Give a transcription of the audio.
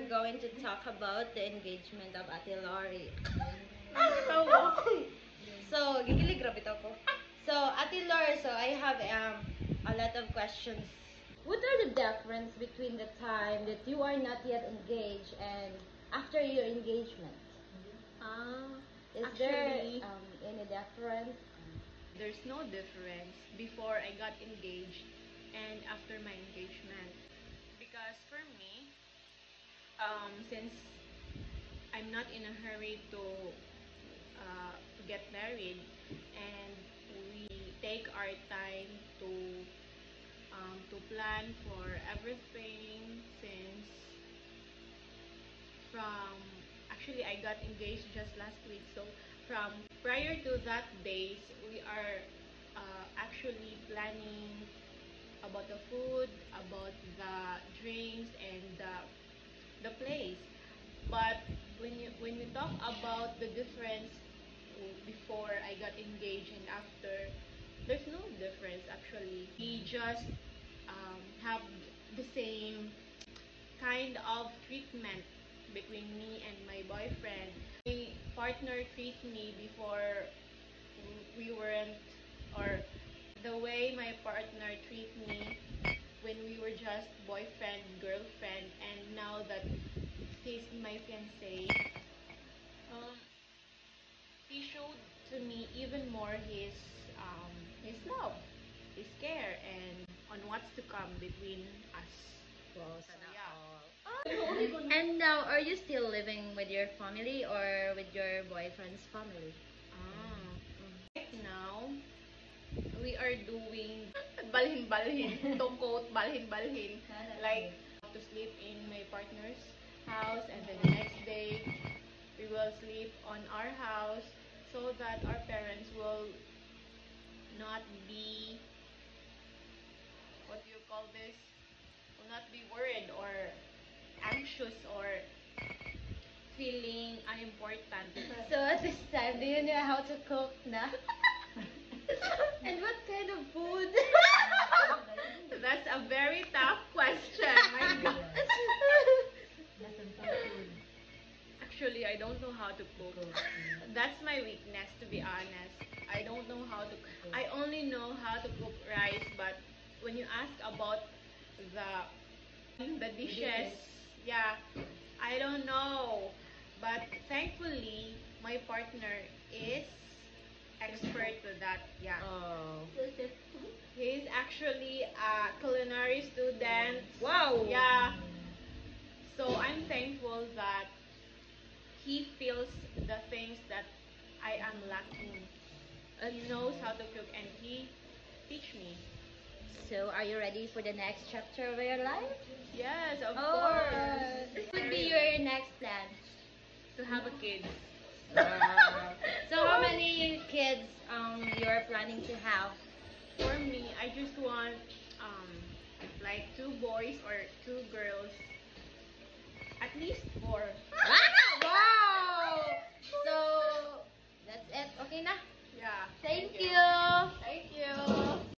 going to talk about the engagement of Ate Lori. So, gigilig rabbit ako. So, Ate Lori, so I have a lot of questions. What are the difference between the time that you are not yet engaged and after your engagement? Is there Actually, any difference? there's no difference before I got engaged and after my engagement. Because for me, since I'm not in a hurry to get married, and we take our time to plan for everything, since from actually I got engaged just last week, so from prior to that days we are actually planning about the food, about the drinks, and the place. But when you talk about the difference before I got engaged and after, there's no difference actually. We just have the same kind of treatment between me and my boyfriend. My partner treat me before we weren't, or the way my partner treat me when we were just boyfriend, girlfriend, and now that he's my fiancé, he showed to me even more his love, his care, and on what's to come between us. Wow, So, sana yeah. all. And now, are you still living with your family or with your boyfriend's family? Right now, we are doing balhin-balhin. To quote, balhin-balhin. Like, to sleep in my partner's house, and then the next day, we will sleep on our house, so that our parents will not be, what do you call this? Will not be worried or anxious or feeling unimportant. So at this time, do you know how to cook na? And what kind of food? That's a very tough question. My God. Actually, I don't know how to cook. That's my weakness, to be honest. I don't know how to. I only know how to cook rice, but when you ask about the dishes, yeah, I don't know. But thankfully, my partner is expert to that. Yeah. Oh. He's actually a culinary student. Wow. Yeah. So I'm thankful that he feels the things that I am lacking. He knows how to cook and he teach me. So, are you ready for the next chapter of your life? Yes, of Oh, course. what would be your next plan? To have a kid. So, how many kids you are planning to have? For me, I just want like 2 boys or 2 girls. At least 4.